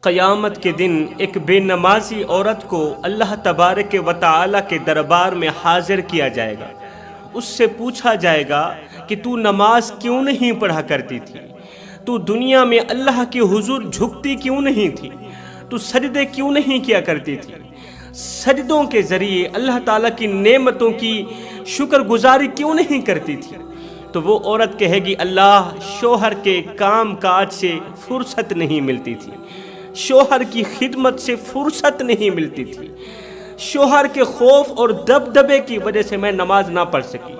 قیامت کے دن ایک بے نمازی عورت کو اللہ تبارک و تعالی کے دربار میں حاضر کیا جائے گا۔ اس سے پوچھا جائے گا کہ تو نماز کیوں نہیں پڑھا کرتی تھی؟ تو دنیا میں اللہ کے حضور جھکتی کیوں نہیں تھی؟ تو سجدے کیوں نہیں کیا کرتی تھی؟ سجدوں کے ذریعے اللہ تعالیٰ کی نعمتوں کی شکر گزاری کیوں نہیں کرتی تھی؟ تو وہ عورت کہے گی اللہ، شوہر کے کام کاج سے فرصت نہیں ملتی تھی، شوہر کی خدمت سے فرصت نہیں ملتی تھی، شوہر کے خوف اور دبدبے کی وجہ سے میں نماز نہ پڑھ سکی،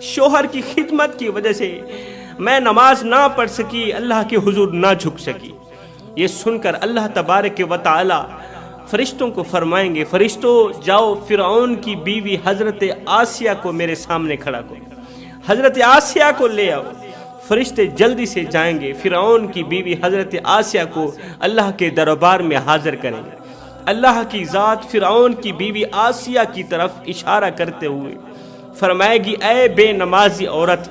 شوہر کی خدمت کی وجہ سے میں نماز نہ پڑھ سکی، اللہ کے حضور نہ جھک سکی۔ یہ سن کر اللہ تبارک و تعالی فرشتوں کو فرمائیں گے، فرشتوں جاؤ فرعون کی بیوی حضرت آسیہ کو میرے سامنے کھڑا کرو، حضرت آسیہ کو لے آؤ۔ فرشتے جلدی سے جائیں گے، فرعون کی بیوی حضرت آسیہ کو اللہ کے دربار میں حاضر کریں گے۔ اللہ کی ذات فرعون کی بیوی آسیہ کی طرف اشارہ کرتے ہوئے فرمائے گی، اے بے نمازی عورت،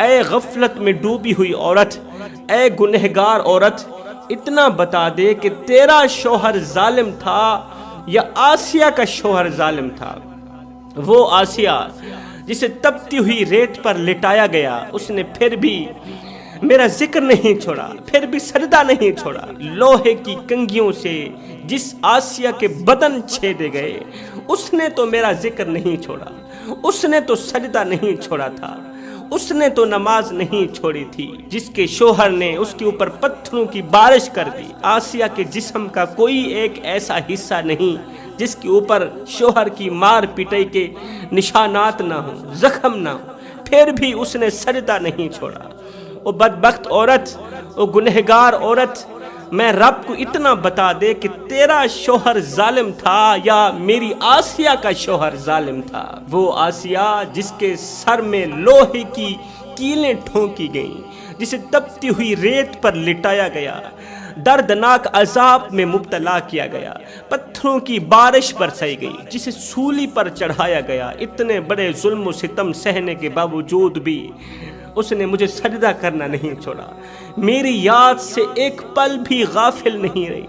اے غفلت میں ڈوبی ہوئی عورت، اے گنہگار عورت، اتنا بتا دے کہ تیرا شوہر ظالم تھا یا آسیہ کا شوہر ظالم تھا؟ وہ آسیہ جسے تپتی ہوئی ریت پر لٹایا گیا، اس نے پھر بھی میرا ذکر نہیں چھوڑا، پھر بھی سجدہ نہیں چھوڑا۔ لوہے کی کنگھیوں سے جس آسیہ کے بدن چھیدے گئے، اس نے تو میرا ذکر نہیں چھوڑا، اس نے تو سجدہ نہیں چھوڑا تھا، اس نے تو نماز نہیں چھوڑی تھی، جس کے شوہر نے اس کے اوپر پتھروں کی بارش کر دی۔ آسیہ کے جسم کا کوئی ایک ایسا حصہ نہیں جس کے اوپر شوہر کی مار پٹائی کے نشانات نہ ہوں، زخم نہ ہوں، پھر بھی اس نے سجدہ نہیں چھوڑا۔ وہ بدبخت عورت، وہ گنہگار عورت، میں رب کو اتنا بتا دے کہ تیرا شوہر ظالم تھا یا میری آسیہ کا شوہر ظالم تھا۔ وہ آسیہ جس کے سر میں لوہے کی کیلیں ٹھونکی گئیں، جسے تپتی ہوئی ریت پر لٹایا گیا، دردناک عذاب میں مبتلا کیا گیا، پتھروں کی بارش برسائی گئی، جسے سولی پر چڑھایا گیا، اتنے بڑے ظلم و ستم سہنے کے باوجود بھی اس نے مجھے سجدہ کرنا نہیں چھوڑا، میری یاد سے ایک پل بھی غافل نہیں رہی۔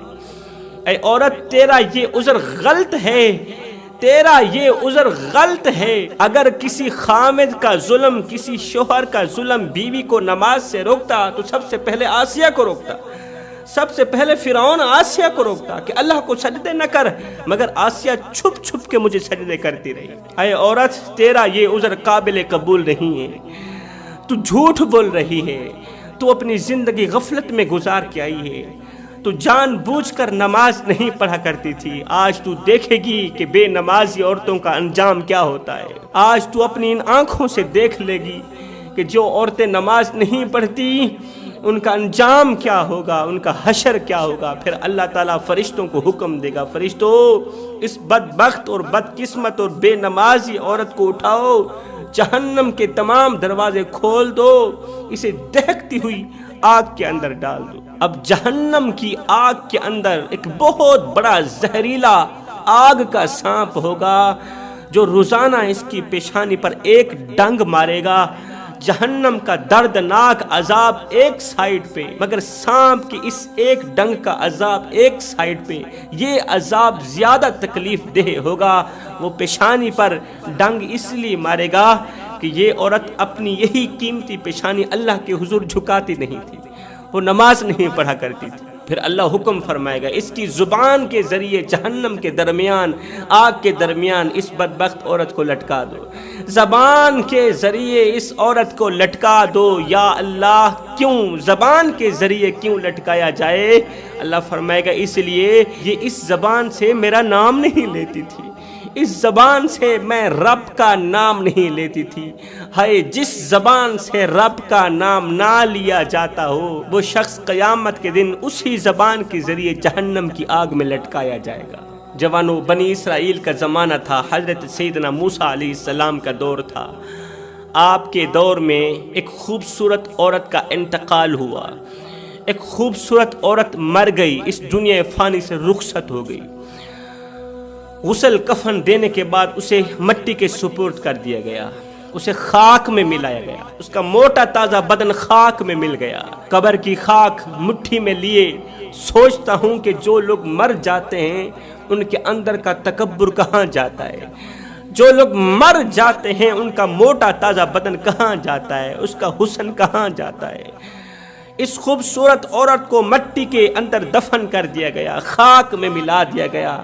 اے عورت، تیرا یہ عذر غلط ہے، تیرا یہ عذر غلط ہے۔ اگر کسی خامد کا ظلم، کسی شوہر کا ظلم بیوی کو نماز سے روکتا تو سب سے پہلے آسیہ کو روکتا، سب سے پہلے فرعون آسیہ کو روکتا کہ اللہ کو سجدے نہ کر، مگر آسیہ چھپ چھپ کے مجھے سجدے کرتی رہی۔ اے عورت، تیرا یہ عذر قابل قبول نہیں ہے، تو جھوٹ بول رہی ہے، تو اپنی زندگی غفلت میں گزار کے آئی ہے، تو جان بوجھ کر نماز نہیں پڑھا کرتی تھی۔ آج تو دیکھے گی کہ بے نمازی عورتوں کا انجام کیا ہوتا ہے۔ آج تو اپنی ان آنکھوں سے دیکھ لے گی کہ جو عورتیں نماز نہیں پڑھتی ان کا انجام کیا ہوگا، ان کا حشر کیا ہوگا۔ پھر اللہ تعالیٰ فرشتوں کو حکم دے گا، فرشتوں اس بدبخت اور بدقسمت اور بے نمازی عورت کو اٹھاؤ، جہنم کے تمام دروازے کھول دو، اسے دہکتی ہوئی آگ کے اندر ڈال دو۔ اب جہنم کی آگ کے اندر ایک بہت بڑا زہریلا آگ کا سانپ ہوگا جو روزانہ اس کی پیشانی پر ایک ڈنگ مارے گا۔ جہنم کا دردناک عذاب ایک سائیڈ پہ، مگر سانپ کی اس ایک ڈنگ کا عذاب ایک سائیڈ پہ، یہ عذاب زیادہ تکلیف دہ ہوگا۔ وہ پیشانی پر ڈنگ اس لیے مارے گا کہ یہ عورت اپنی یہی قیمتی پیشانی اللہ کے حضور جھکاتی نہیں تھی، وہ نماز نہیں پڑھا کرتی تھی۔ پھر اللہ حکم فرمائے گا، اس کی زبان کے ذریعے جہنم کے درمیان، آگ کے درمیان اس بدبخت عورت کو لٹکا دو، زبان کے ذریعے اس عورت کو لٹکا دو۔ یا اللہ، کیوں زبان کے ذریعے کیوں لٹکایا جائے؟ اللہ فرمائے گا، اس لیے یہ اس زبان سے میرا نام نہیں لیتی تھی، اس زبان سے میں رب کا نام نہیں لیتی تھی۔ ہائے، جس زبان سے رب کا نام نہ لیا جاتا ہو، وہ شخص قیامت کے دن اسی زبان کے ذریعے جہنم کی آگ میں لٹکایا جائے گا۔ جوانوں، بنی اسرائیل کا زمانہ تھا، حضرت سیدنا موسیٰ علیہ السلام کا دور تھا۔ آپ کے دور میں ایک خوبصورت عورت کا انتقال ہوا، ایک خوبصورت عورت مر گئی، اس دنیا فانی سے رخصت ہو گئی۔ غسل کفن دینے کے بعد اسے مٹی کے سپرد کر دیا گیا، اسے خاک میں ملایا گیا، اس کا موٹا تازہ بدن خاک میں مل گیا۔ قبر کی خاک مٹھی میں لیے سوچتا ہوں کہ جو لوگ مر جاتے ہیں ان کے اندر کا تکبر کہاں جاتا ہے، جو لوگ مر جاتے ہیں ان کا موٹا تازہ بدن کہاں جاتا ہے، اس کا حسن کہاں جاتا ہے۔ اس خوبصورت عورت کو مٹی کے اندر دفن کر دیا گیا، خاک میں ملا دیا گیا۔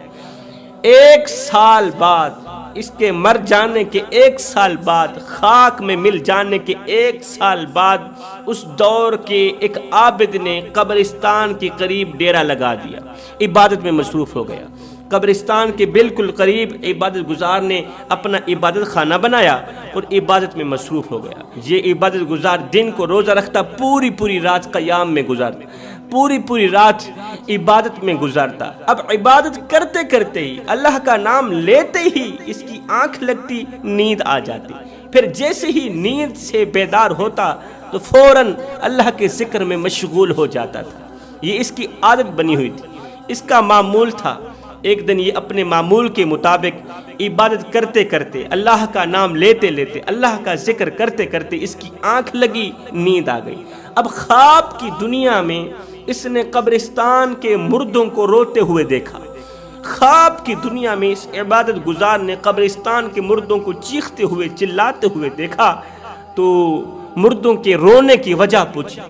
1 سال بعد، اس کے مر جانے کے 1 سال بعد، خاک میں مل جانے کے 1 سال بعد، اس دور کے ایک عابد نے قبرستان کے قریب ڈیرا لگا دیا، عبادت میں مصروف ہو گیا۔ قبرستان کے بالکل قریب عبادت گزار نے اپنا عبادت خانہ بنایا اور عبادت میں مصروف ہو گیا۔ یہ عبادت گزار دن کو روزہ رکھتا، پوری رات قیام میں گزارتا، پوری رات عبادت میں گزارتا۔ اب عبادت کرتے کرتے ہی، اللہ کا نام لیتے ہی اس کی آنکھ لگتی، نیند آ جاتی۔ پھر جیسے ہی نیند سے بیدار ہوتا تو فوراً اللہ کے ذکر میں مشغول ہو جاتا تھا۔ یہ اس کی عادت بنی ہوئی تھی، اس کا معمول تھا۔ ایک دن یہ اپنے معمول کے مطابق عبادت کرتے کرتے، اللہ کا نام لیتے لیتے، اللہ کا ذکر کرتے کرتے اس کی آنکھ لگی، نیند آ گئی۔ اب خواب کی دنیا میں اس نے قبرستان کے مردوں کو روتے ہوئے دیکھا۔ خواب کی دنیا میں اس عبادت گزار نے قبرستان کے مردوں کو چیختے ہوئے، چلاتے ہوئے دیکھا تو مردوں کے رونے کی وجہ پوچھی،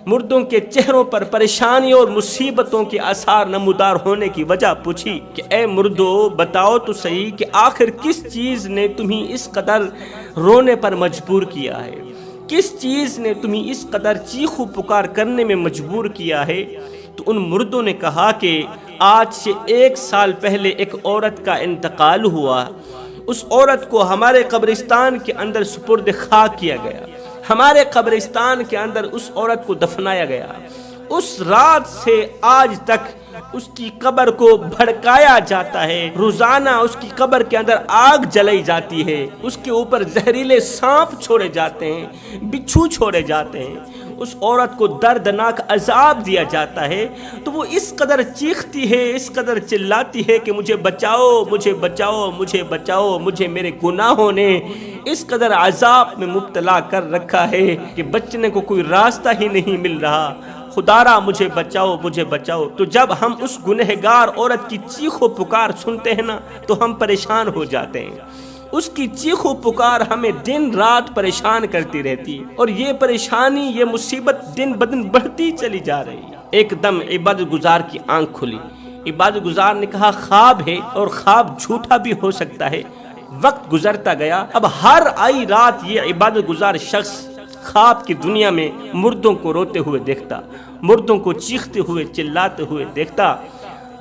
مردوں کے چہروں پر پریشانی اور مصیبتوں کے آثار نمودار ہونے کی وجہ پوچھی کہ اے مردو، بتاؤ تو صحیح کہ آخر کس چیز نے تمہیں اس قدر رونے پر مجبور کیا ہے، کس چیز نے تمہیں اس قدر چیخ و پکار کرنے میں مجبور کیا ہے؟ تو ان مردوں نے کہا کہ آج سے 1 سال پہلے ایک عورت کا انتقال ہوا، اس عورت کو ہمارے قبرستان کے اندر سپرد خاک کیا گیا، ہمارے قبرستان کے اندر اس عورت کو دفنایا گیا۔ اس رات سے آج تک اس کی قبر کو بھڑکایا جاتا ہے، روزانہ اس کی قبر کے اندر آگ جلائی جاتی ہے، اس کے اوپر زہریلے سانپ چھوڑے جاتے ہیں، بچھو چھوڑے جاتے ہیں، اس عورت کو دردناک عذاب دیا جاتا ہے۔ تو وہ اس قدر چیختی ہے، اس قدر چلاتی ہے کہ مجھے بچاؤ، مجھے بچاؤ، مجھے بچاؤ، مجھے میرے گناہوں نے اس قدر عذاب میں مبتلا کر رکھا ہے کہ بچنے کو کوئی راستہ ہی نہیں مل رہا، خدارا مجھے بچاؤ، مجھے بچاؤ۔ تو جب ہم اس گنہگار عورت کی چیخ و پکار سنتے ہیں نا تو ہم پریشان ہو جاتے ہیں۔ اس کی چیخ و پکار ہمیں دن رات پریشان کرتی رہتی ہے، اور یہ پریشانی، یہ مصیبت دن بدن بڑھتی چلی جا رہی ہے۔ ایک دم عبادت گزار کی آنکھ کھلی۔ عبادت گزار نے کہا خواب ہے، اور خواب جھوٹا بھی ہو سکتا ہے۔ وقت گزرتا گیا، اب ہر آئی رات یہ عبادت گزار شخص خواب کی دنیا میں مردوں کو روتے ہوئے دیکھتا، مردوں کو چیختے ہوئے، چلاتے ہوئے دیکھتا۔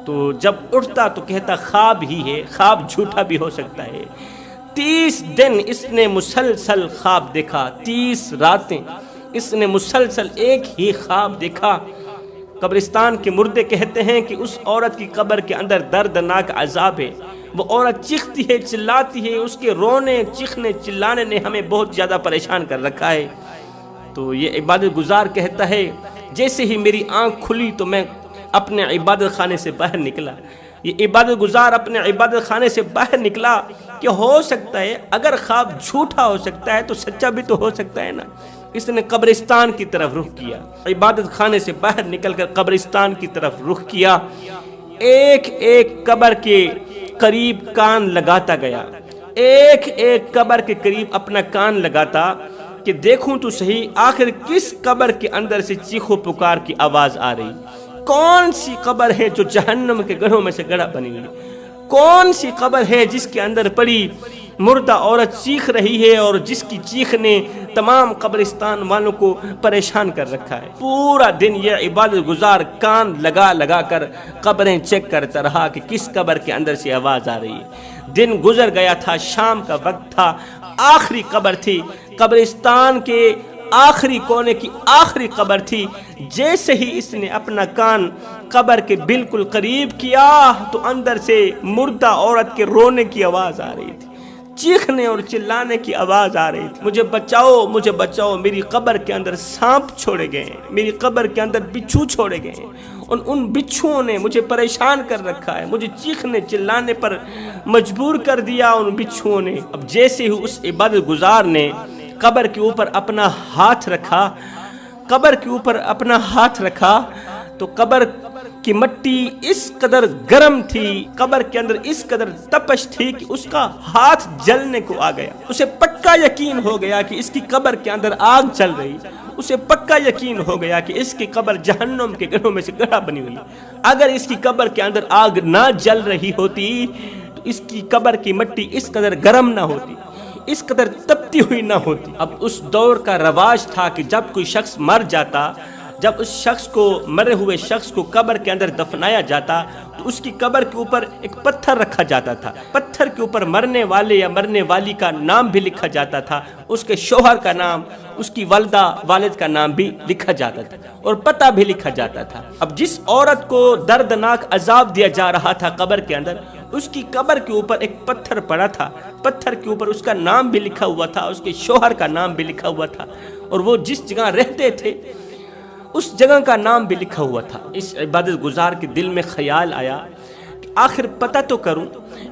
تو جب اٹھتا تو کہتا خواب ہی ہے، خواب جھوٹا بھی ہو سکتا ہے۔ 30 دن اس نے مسلسل خواب دیکھا، 30 راتیں اس نے مسلسل ایک ہی خواب دیکھا۔ قبرستان کے مردے کہتے ہیں کہ اس عورت کی قبر کے اندر دردناک عذاب ہے، وہ عورت چیختی ہے، چلاتی ہے، اس کے رونے، چیخنے، چلانے نے ہمیں بہت زیادہ پریشان کر رکھا ہے۔ تو یہ عبادت گزار کہتا ہے جیسے ہی میری آنکھ کھلی تو میں اپنے عبادت خانے سے باہر نکلا۔ یہ عبادت گزار اپنے عبادت خانے سے باہر نکلا کہ ہو سکتا ہے اگر خواب جھوٹا ہو سکتا ہے تو سچا بھی تو ہو سکتا ہے نا۔ اس نے قبرستان کی طرف رخ کیا، عبادت خانے سے باہر نکل کر قبرستان کی طرف رخ کیا۔ ایک ایک قبر کے قریب کان لگاتا گیا، ایک ایک قبر کے قریب اپنا کان لگاتا کہ دیکھوں تو صحیح آخر کس قبر کے اندر سے چیخ و پکار کی آواز آ رہی، کون سی قبر ہے جو جہنم کے گڑھوں میں سے گڑھا بنی ہوئی، کون سی قبر ہے جس کے اندر پڑی مردہ عورت چیخ رہی ہے اور جس کی چیخ نے تمام قبرستان والوں کو پریشان کر رکھا ہے۔ پورا دن یہ عبادت گزار کان لگا لگا کر قبریں چیک کرتا رہا کہ کس قبر کے اندر سے آواز آ رہی ہے۔ دن گزر گیا تھا، شام کا وقت تھا، آخری قبر تھی، قبرستان کے آخری کونے کی آخری قبر تھی۔ جیسے ہی اس نے اپنا کان قبر کے بالکل قریب کیا تو اندر سے مردہ عورت کے رونے کی آواز آ رہی تھی، چیخنے اور چلانے کی آواز آ رہی تھی، مجھے بچاؤ، مجھے بچاؤ، میری قبر کے اندر سانپ چھوڑے گئے ہیں، میری قبر کے اندر بچھو چھوڑے گئے ہیں، ان بچھوؤں نے مجھے پریشان کر رکھا ہے، مجھے چیخنے چلانے پر مجبور کر دیا ان بچھوؤں نے۔ اب جیسے ہی اس عبادت گزار نے قبر کے اوپر اپنا ہاتھ رکھا، قبر کے اوپر اپنا ہاتھ رکھا تو قبر کہ مٹی اس قدر گرم تھی، قبر کے اندر اس قدر تپش تھی کہ اس کا ہاتھ جلنے کو آ گیا۔ اسے پکا یقین ہو گیا کہ اس کی قبر کے اندر آگ چل رہی، اسے پکا یقین ہو گیا کہ اس کی قبر جہنم کے گڑھوں میں سے گڑھا بنی ہوئی۔ اگر اس کی قبر کے اندر آگ نہ جل رہی ہوتی تو اس کی قبر کی مٹی اس قدر گرم نہ ہوتی، اس قدر تپتی ہوئی نہ ہوتی۔ اب اس دور کا رواج تھا کہ جب کوئی شخص مر جاتا، جب اس شخص کو، مرے ہوئے شخص کو قبر کے اندر دفنایا جاتا تو اس کی قبر کے اوپر ایک پتھر رکھا جاتا تھا، پتھر کے اوپر مرنے والے یا مرنے والی کا نام بھی لکھا جاتا تھا، اس کے شوہر کا نام، اس کی والدہ والد کا نام بھی لکھا جاتا تھا اور پتہ بھی لکھا جاتا تھا۔ اب جس عورت کو دردناک عذاب دیا جا رہا تھا قبر کے اندر، اس کی قبر کے اوپر ایک پتھر پڑا تھا، پتھر کے اوپر اس کا نام بھی لکھا ہوا تھا، اس کے شوہر کا نام بھی لکھا ہوا تھا، اور وہ جس جگہ رہتے تھے اس جگہ کا نام بھی لکھا ہوا تھا۔ اس عبادت گزار کے دل میں خیال آیا کہ آخر پتہ تو کروں،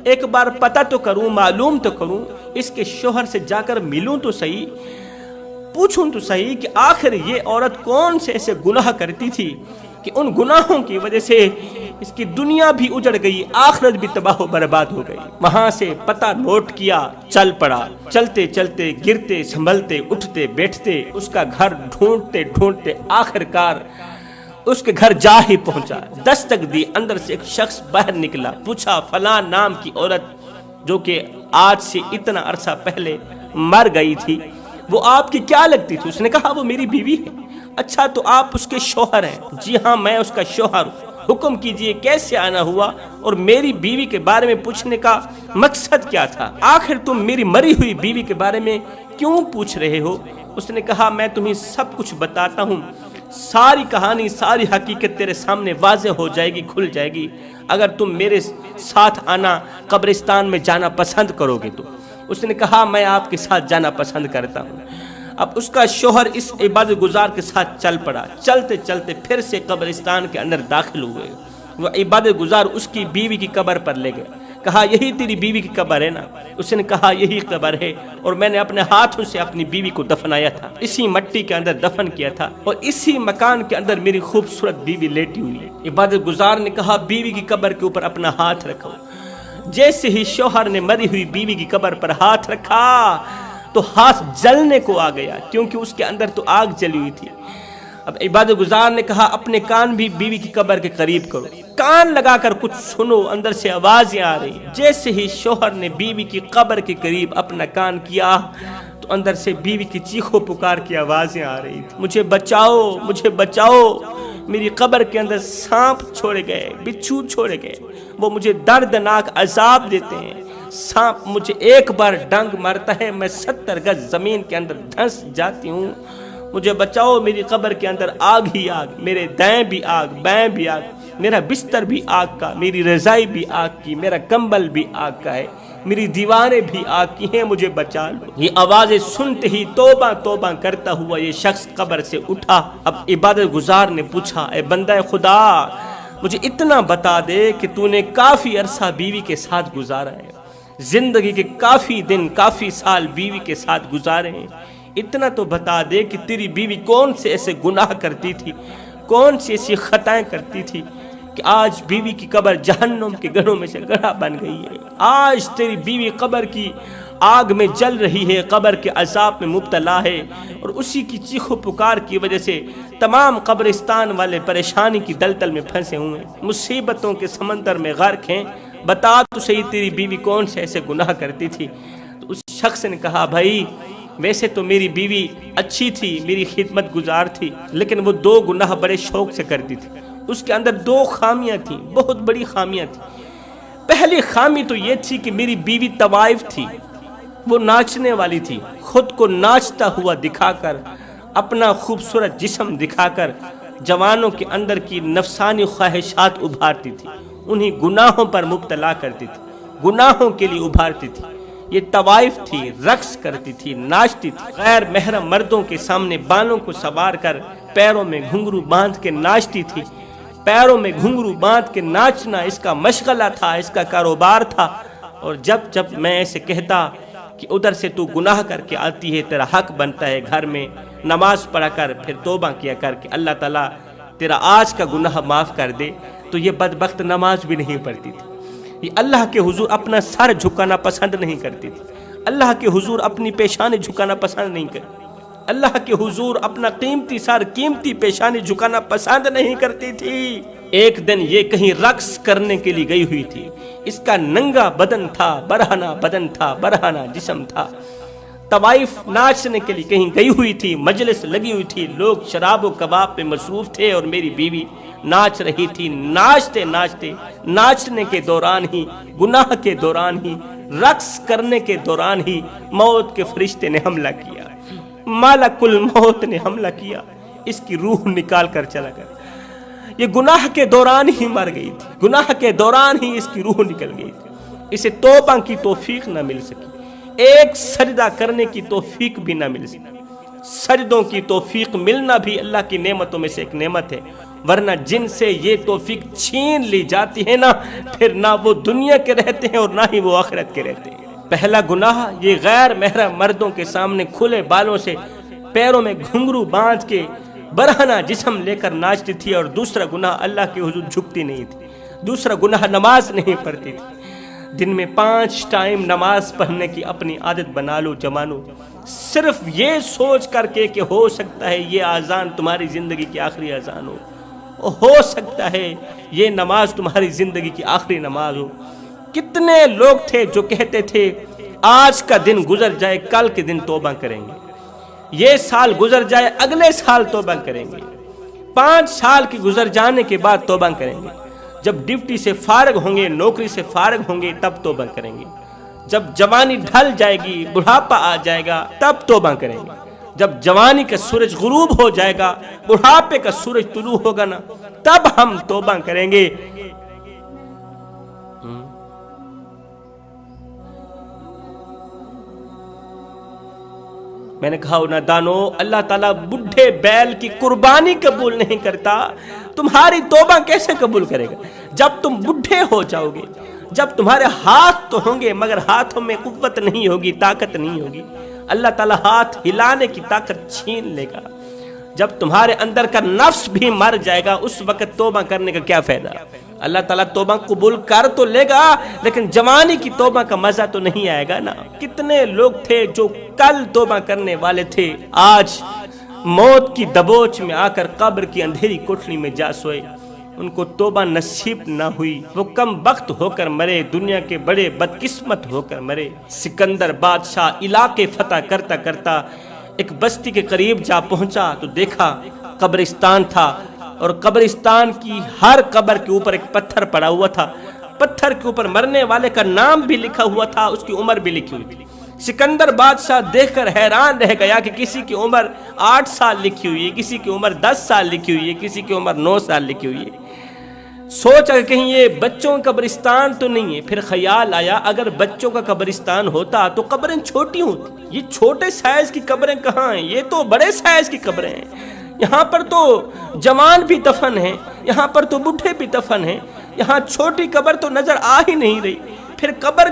ایک بار پتہ تو کروں، معلوم تو کروں، اس کے شوہر سے جا کر ملوں تو صحیح، پوچھوں تو صحیح کہ آخر یہ عورت کون سے ایسے گناہ کرتی تھی کہ ان گناہوں کی وجہ سے اس کی دنیا بھی اجڑ گئی، آخرت بھی تباہ و برباد ہو گئی۔ وہاں سے پتہ نوٹ کیا، چل پڑا، چلتے چلتے، گرتے سنبھلتے، اٹھتے بیٹھتے، اس کا گھر ڈھونڈتے ڈھونڈتے آخرکار اس کے گھر جا ہی پہنچا۔ دستک دی، اندر سے ایک شخص باہر نکلا، پوچھا فلاں نام کی عورت جو کہ آج سے اتنا عرصہ پہلے مر گئی تھی، وہ آپ کی کیا لگتی تھی؟ اس نے کہا وہ میری بیوی ہے۔ اچھا تو آپ اس کے شوہر ہیں؟ جی ہاں میں اس کا شوہر ہوں۔ حکم کیجئے کیسے آنا ہوا اور میری بیوی کے بارے میں پوچھنے کا مقصد کیا تھا؟ آخر تم میری مری ہوئی بیوی کے بارے میں کیوں پوچھ رہے ہو؟ اس نے کہا میں تمہیں سب کچھ بتاتا ہوں، ساری کہانی، ساری حقیقت تیرے سامنے واضح ہو جائے گی، کھل جائے گی اگر تم میرے ساتھ آنا، قبرستان میں جانا پسند کرو گے تو۔ اس نے کہا میں آپ کے ساتھ جانا پسند کرتا ہوں۔ اب اس کا شوہر اس عبادت گزار کے ساتھ چل پڑا، چلتے چلتے پھر سے قبرستان کے اندر داخل ہوئے۔ وہ عبادت گزار اس کی بیوی کی قبر پر لے گئے، کہا یہی تیری بیوی کی قبر ہے نا؟ اس نے کہا یہی قبر ہے، اور میں نے اپنے ہاتھوں سے اپنی بیوی کو دفنایا تھا، اسی مٹی کے اندر دفن کیا تھا، اور اسی مکان کے اندر میری خوبصورت بیوی لیٹی ہوئی ہے۔ عبادت گزار نے کہا بیوی کی قبر کے اوپر اپنا ہاتھ رکھو۔ جیسے ہی شوہر نے مری ہوئی بیوی کی قبر پر ہاتھ رکھا تو ہاتھ جلنے کو آ گیا، کیونکہ اس کے اندر تو آگ جلی ہوئی تھی۔ اب عبادت گزار نے کہا اپنے کان بھی بیوی کی قبر کے قریب کرو، کان لگا کر کچھ سنو، اندر سے آوازیں آ رہی۔ جیسے ہی شوہر نے بیوی کی قبر کے قریب اپنا کان کیا تو اندر سے بیوی کی چیخو پکار کی آوازیں آ رہی تھی، مجھے بچاؤ، مجھے بچاؤ، میری قبر کے اندر سانپ چھوڑے گئے، بچھو چھوڑے گئے، وہ مجھے دردناک عذاب دیتے ہیں، سانپ مجھے ایک بار ڈنگ مارتا ہے میں 70 گز زمین کے اندر دھنس جاتی ہوں، مجھے بچاؤ، میری قبر کے اندر آگ ہی آگ، میرے دائیں بھی آگ، بائیں بھی آگ، میرا بستر بھی آگ کا، میری رضائی بھی آگ کی، میرا کمبل بھی آگ کا ہے، میری دیواریں بھی آگ کی ہیں، مجھے بچا لو۔ یہ آوازیں سنتے ہی توبہ توبہ کرتا ہوا یہ شخص قبر سے اٹھا۔ اب عبادت گزار نے پوچھا اے بندہ خدا، مجھے اتنا بتا دے کہ تو نے کافی عرصہ بیوی کے ساتھ گزارا ہے، زندگی کے کافی دن، کافی سال بیوی کے ساتھ گزارے ہیں، اتنا تو بتا دے کہ تیری بیوی کون سے ایسے گناہ کرتی تھی، کون سی ایسی خطائیں کرتی تھی کہ آج بیوی کی قبر جہنم کے گڑھوں میں سے گڑھا بن گئی ہے، آج تیری بیوی قبر کی آگ میں جل رہی ہے، قبر کے عذاب میں مبتلا ہے، اور اسی کی چیخ و پکار کی وجہ سے تمام قبرستان والے پریشانی کی دلدل میں پھنسے ہوئے ہیں، مصیبتوں کے سمندر میں غرق ہیں، بتا تو صحیح تیری بیوی کون سے ایسے گناہ کرتی تھی؟ تو اس شخص نے کہا بھائی ویسے تو میری بیوی اچھی تھی، میری خدمت گزار تھی، لیکن وہ 2 گناہ بڑے شوق سے کرتی تھی، اس کے اندر 2 خامیاں تھیں، بہت بڑی خامیاں تھیں۔ پہلی خامی تو یہ تھی کہ میری بیوی طوائف تھی، وہ ناچنے والی تھی، خود کو ناچتا ہوا دکھا کر، اپنا خوبصورت جسم دکھا کر جوانوں کے اندر کی نفسانی خواہشات ابھارتی تھی، انہی گناہوں پر مبتلا کرتی تھی، گناہوں کے لیے ابھارتی تھی۔ یہ طوائف تھی، رقص کرتی تھی، ناچتی تھی، غیر محرم مردوں کے سامنے بالوں کو سوار کر پیروں میں گھنگرو باندھ کے ناچتی تھی، پیروں میں گھنگرو باندھ کے ناچنا اس کا مشغلہ تھا، اس کا کاروبار تھا۔ اور جب جب میں ایسے کہتا کہ ادھر سے تو گناہ کر کے آتی ہے، تیرا حق بنتا ہے گھر میں نماز پڑھا کر، پھر توبہ کیا کر کہ اللہ تعالیٰ تیرا آج کا گناہ معاف کر دے، تو یہ بدبخت نماز بھی نہیں پڑھتی تھی، یہ اللہ کے حضور اپنا سر جھکانا پسند نہیں کرتی تھی، اللہ کے حضور اپنی پیشانی جھکانا پسند نہیں کرتی، اللہ کے حضور اپنا قیمتی سر، قیمتی پیشانی جھکانا پسند نہیں کرتی تھی۔ ایک دن یہ کہیں رقص کرنے کے لیے گئی ہوئی تھی، اس کا ننگا بدن تھا، برہنہ بدن تھا، برہنہ جسم تھا، طوائف ناچنے کے لیے کہیں گئی ہوئی تھی، مجلس لگی ہوئی تھی، لوگ شراب و کباب پہ مصروف تھے اور میری بیوی ناچ رہی تھی۔ ناچتے ناچتے، ناچنے کے دوران ہی، گناہ کے دوران ہی، رقص کرنے کے دوران ہی موت کے فرشتے نے حملہ کیا، مالک الموت نے حملہ کیا، اس کی روح نکال کر چلا گیا۔ یہ گناہ کے دوران ہی مر گئی تھی، گناہ کے دوران ہی اس کی روح نکل گئی تھی، اسے توبہ کی توفیق نہ مل سکی، ایک سجدہ کرنے کی توفیق بھی نہ مل سکی۔ سجدوں کی توفیق ملنا بھی اللہ کی نعمتوں میں سے ایک نعمت ہے، ورنہ جن سے یہ توفیق چھین لی جاتی ہے نا، پھر نہ وہ دنیا کے رہتے ہیں اور نہ ہی وہ آخرت کے رہتے ہیں۔ پہلا گناہ یہ غیر محرم مردوں کے سامنے کھلے بالوں سے، پیروں میں گھنگرو باندھ کے برہنہ جسم لے کر ناچتی تھی، اور دوسرا گناہ اللہ کے حضور جھکتی نہیں تھی، دوسرا گناہ نماز نہیں پڑھتی تھی۔ دن میں 5 ٹائم نماز پڑھنے کی اپنی عادت بنا لو جوانو، صرف یہ سوچ کر کے کہ ہو سکتا ہے یہ اذان تمہاری زندگی کی آخری اذان ہو سکتا ہے یہ نماز تمہاری زندگی کی آخری نماز ہو۔ کتنے لوگ تھے جو کہتے تھے آج کا دن گزر جائے کل کے دن توبہ کریں گے، یہ سال گزر جائے اگلے سال توبہ کریں گے، 5 سال کی گزر جانے کے بعد توبہ کریں گے، جب ڈیوٹی سے فارغ ہوں گے، نوکری سے فارغ ہوں گے تب توبہ کریں گے، جب جوانی ڈھل جائے گی، بڑھاپا آ جائے گا تب توبہ کریں گے، جب جوانی کا سورج غروب ہو جائے گا، بڑھاپے کا سورج طلوع ہوگا نا، تب ہم توبہ کریں گے۔ میں نے کہا نادانو، اللہ تعالیٰ بڈھے بیل کی قربانی قبول نہیں کرتا، تمہاری توبہ کیسے قبول کرے گا؟ جب تم بڈھے ہو جاؤ گے، جب تمہارے ہاتھ تو ہوں گے مگر ہاتھوں میں قوت نہیں ہوگی، طاقت نہیں ہوگی، اللہ تعالیٰ ہاتھ ہلانے کی طاقت چھین لے گا، جب تمہارے اندر کا نفس بھی مر جائے گا، اس وقت توبہ کرنے کا کیا فائدہ؟ اللہ تعالیٰ توبہ قبول کر تو لے گا لیکن جوانی کی توبہ کا مزہ تو نہیں آئے گا نا۔ کتنے لوگ تھے جو کل توبہ کرنے والے تھے، آج موت کی دبوچ میں آ کر قبر کی اندھیری کوٹھلی میں جا سوئے، ان کو توبہ نصیب نہ ہوئی، وہ کم بخت ہو کر مرے، دنیا کے بڑے بدقسمت ہو کر مرے۔ سکندر بادشاہ علاقے فتح کرتا کرتا ایک بستی کے قریب جا پہنچا تو دیکھا قبرستان تھا، اور قبرستان کی ہر قبر کے اوپر ایک پتھر پڑا ہوا تھا، پتھر کے اوپر مرنے والے کا نام بھی لکھا ہوا تھا، اس کی عمر بھی لکھی ہوئی تھی۔ سکندر بادشاہ دیکھ کر حیران رہ گیا کہ کسی کی عمر 8 سال لکھی ہوئی ہے، کسی کی عمر 10 سال لکھی ہوئی ہے، کسی کی عمر 9 سال لکھی ہوئی ہے۔ سوچا کہ کہیں یہ بچوں کا قبرستان تو نہیں ہے، پھر خیال آیا اگر بچوں کا قبرستان ہوتا تو قبریں چھوٹی ہوتی، یہ چھوٹے سائز کی قبریں کہاں ہیں، یہ تو بڑے سائز کی قبریں ہیں، یہاں پر تو جوان بھی دفن ہیں، یہاں پر تو بڈھے بھی دفن ہیں، یہاں چھوٹی قبر تو نظر آ ہی نہیں رہی۔ پھر قبروں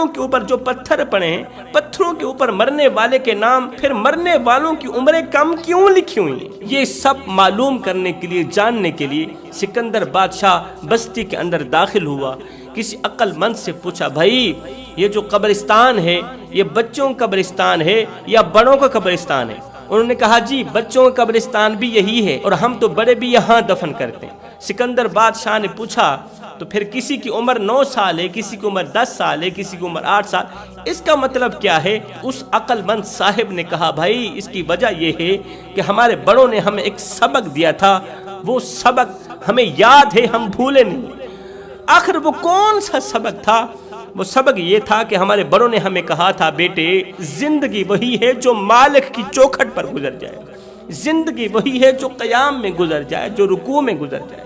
کے اوپر جو پتھر پڑے ہیں، پتھروں کے اوپر مرنے والے کے نام، پھر مرنے والوں کی عمریں کم کیوں لکھی ہوئی ہیں؟ یہ سب معلوم کرنے کے لیے، جاننے کے لیے سکندر بادشاہ بستی کے اندر داخل ہوا، کسی عقل مند سے پوچھا بھائی یہ جو قبرستان ہے یہ بچوں کا قبرستان ہے یا بڑوں کا قبرستان ہے؟ انہوں نے کہا جی بچوں کا قبرستان بھی یہی ہے اور ہم تو بڑے بھی یہاں دفن کرتے ہیں۔ سکندر بادشاہ نے پوچھا تو پھر کسی کی عمر 9 سال ہے، کسی کی عمر 10 سال ہے، کسی کی عمر 8 سال، اس کا مطلب کیا ہے؟ اس عقل مند صاحب نے کہا بھائی اس کی وجہ یہ ہے کہ ہمارے بڑوں نے ہمیں ایک سبق دیا تھا، وہ سبق ہمیں یاد ہے، ہم بھولے نہیں۔ آخر وہ کون سا سبق تھا؟ وہ سبق یہ تھا کہ ہمارے بڑوں نے ہمیں کہا تھا بیٹے زندگی وہی ہے جو مالک کی چوکھٹ پر گزر جائے، زندگی وہی ہے جو قیام میں گزر جائے، جو رکوع میں گزر جائے،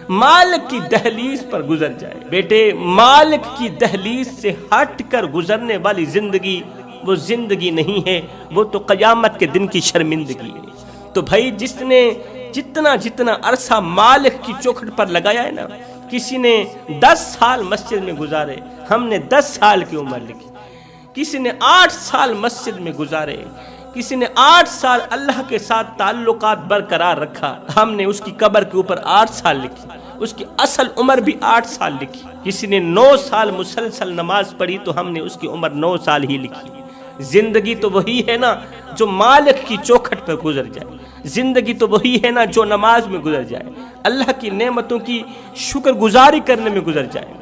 مالک کی دہلیز پر گزر جائے۔ بیٹے مالک کی دہلیز سے ہٹ کر گزرنے والی زندگی وہ زندگی نہیں ہے، وہ تو قیامت کے دن کی شرمندگی ہے۔ تو بھائی جس نے جتنا عرصہ مالک کی چوکھٹ پر لگایا ہے نا، کسی نے 10 سال مسجد میں گزارے، ہم نے 10 سال کی عمر لکھی، کسی نے 8 سال مسجد میں گزارے، کسی نے 8 سال اللہ کے ساتھ تعلقات برقرار رکھا، ہم نے اس کی قبر کے اوپر 8 سال لکھی، اس کی اصل عمر بھی 8 سال لکھی۔ کسی نے 9 سال مسلسل نماز پڑھی تو ہم نے اس کی عمر 9 سال ہی لکھی۔ زندگی تو وہی ہے نا جو مالک کی چوکھٹ پر گزر جائے، زندگی تو وہی ہے نا جو نماز میں گزر جائے، اللہ کی نعمتوں کی شکر گزاری کرنے میں گزر جائے۔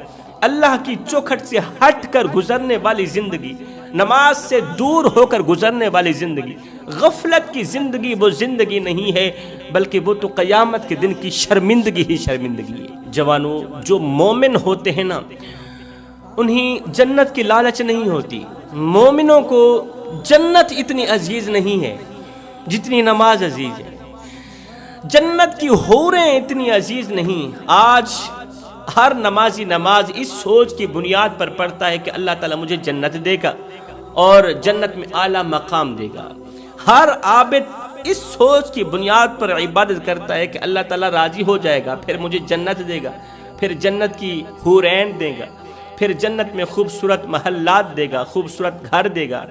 اللہ کی چوکھٹ سے ہٹ کر گزرنے والی زندگی، نماز سے دور ہو کر گزرنے والی زندگی، غفلت کی زندگی وہ زندگی نہیں ہے، بلکہ وہ تو قیامت کے دن کی شرمندگی ہی شرمندگی ہے۔ جوانوں، جو مومن ہوتے ہیں نا انہیں جنت کی لالچ نہیں ہوتی۔ مومنوں کو جنت اتنی عزیز نہیں ہے جتنی نماز عزیز ہے، جنت کی حوریں اتنی عزیز نہیں۔ آج ہر نمازی نماز اس سوچ کی بنیاد پر پڑھتا ہے کہ اللہ تعالیٰ مجھے جنت دے گا اور جنت میں اعلیٰ مقام دے گا۔ ہر عابد اس سوچ کی بنیاد پر عبادت کرتا ہے کہ اللہ تعالیٰ راضی ہو جائے گا، پھر مجھے جنت دے گا، پھر جنت کی حورین دے گا، پھر جنت میں خوبصورت محلات دے گا، خوبصورت گھر دے گا،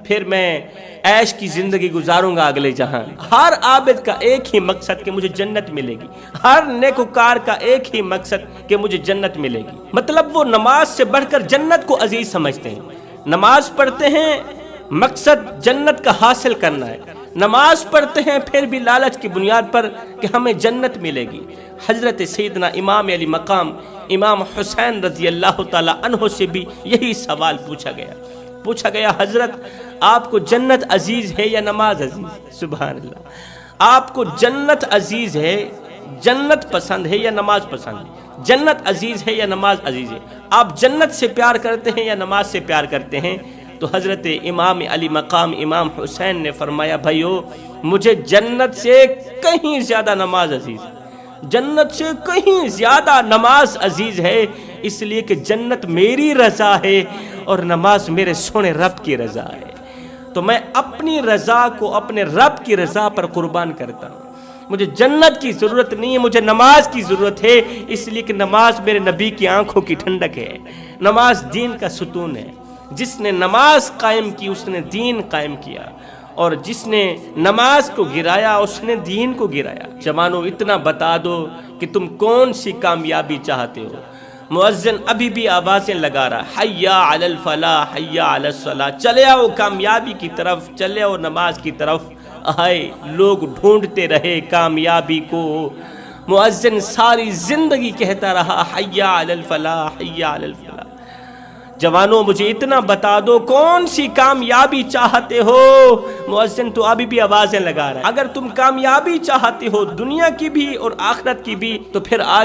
پھر میں عیش کی زندگی گزاروں گا اگلے جہاں۔ ہر عابد کا ایک ہی مقصد کہ مجھے جنت ملے گی، ہر نیکوکار کا ایک ہی مقصد کہ مجھے جنت ملے گی۔ مطلب وہ نماز سے بڑھ کر جنت کو عزیز سمجھتے ہیں۔ نماز پڑھتے ہیں، مقصد جنت کا حاصل کرنا ہے، نماز پڑھتے ہیں پھر بھی لالچ کی بنیاد پر کہ ہمیں جنت ملے گی۔ حضرت سیدنا امام علی مقام امام حسین رضی اللہ تعالی عنہ سے بھی یہی سوال پوچھا گیا حضرت آپ کو جنت عزیز ہے یا نماز عزیز؟ سبحان اللہ، آپ کو جنت عزیز ہے، جنت پسند ہے یا نماز پسند ہے؟ جنت عزیز ہے یا نماز عزیز ہے؟ آپ جنت سے پیار کرتے ہیں یا نماز سے پیار کرتے ہیں؟ تو حضرت امام علی مقام امام حسین نے فرمایا بھائیو، مجھے جنت سے کہیں زیادہ نماز عزیز ہے، جنت سے کہیں زیادہ نماز عزیز ہے، اس لیے کہ جنت میری رضا ہے اور نماز میرے سونے رب کی رضا ہے۔ تو میں اپنی رضا کو اپنے رب کی رضا پر قربان کرتا ہوں۔ مجھے جنت کی ضرورت نہیں ہے، مجھے نماز کی ضرورت ہے، اس لیے کہ نماز میرے نبی کی آنکھوں کی ٹھنڈک ہے، نماز دین کا ستون ہے۔ جس نے نماز قائم کی اس نے دین قائم کیا، اور جس نے نماز کو گرایا اس نے دین کو گرایا۔ جوانوں، اتنا بتا دو کہ تم کون سی کامیابی چاہتے ہو۔ مؤذن ابھی بھی آوازیں لگا رہا، حیا علی الفلاح، حیا علی الصلاح، چلے آؤ کامیابی کی طرف، چلے آؤ نماز کی طرف۔ آئے لوگ ڈھونڈتے رہے کامیابی کو، مؤذن ساری زندگی کہتا رہا حیا علی الفلاح، حیا علی الفلاح۔ جوانوں، مجھے اتنا بتا دو کون سی کامیابی چاہتے ہو؟ مؤذن تو ابھی بھی آوازیں لگا رہا ہے۔ اگر تم کامیابی چاہتے ہو دنیا کی بھی اور آخرت کی بھی تو پھر آ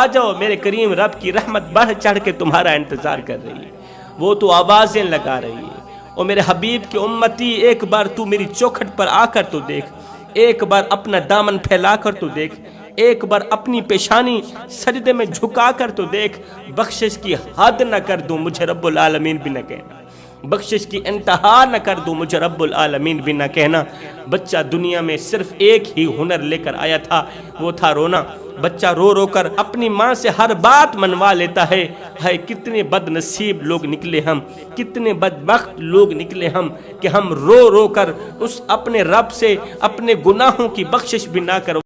جاؤ، میرے کریم رب کی رحمت بڑھ چڑھ کے تمہارا انتظار کر رہی ہے، وہ تو آوازیں لگا رہی ہے۔ اور میرے حبیب کے امتی، ایک بار تو میری چوکھٹ پر آ کر تو دیکھ، ایک بار اپنا دامن پھیلا کر تو دیکھ، ایک بار اپنی پیشانی سجدے میں جھکا کر تو دیکھ۔ بخشش کی حد نہ کر دوں مجھے رب العالمین بھی نہ کہنا، بخشش کی انتہا نہ کر دوں مجھے رب العالمین بھی نہ کہنا۔ بچہ دنیا میں صرف ایک ہی ہنر لے کر آیا تھا، وہ تھا رونا۔ بچہ رو رو کر اپنی ماں سے ہر بات منوا لیتا ہے۔ ہائے کتنے بد نصیب لوگ نکلے ہم، کتنے بدبخت لوگ نکلے ہم کہ ہم رو رو کر اس اپنے رب سے اپنے گناہوں کی بخشش بھی نہ کرو۔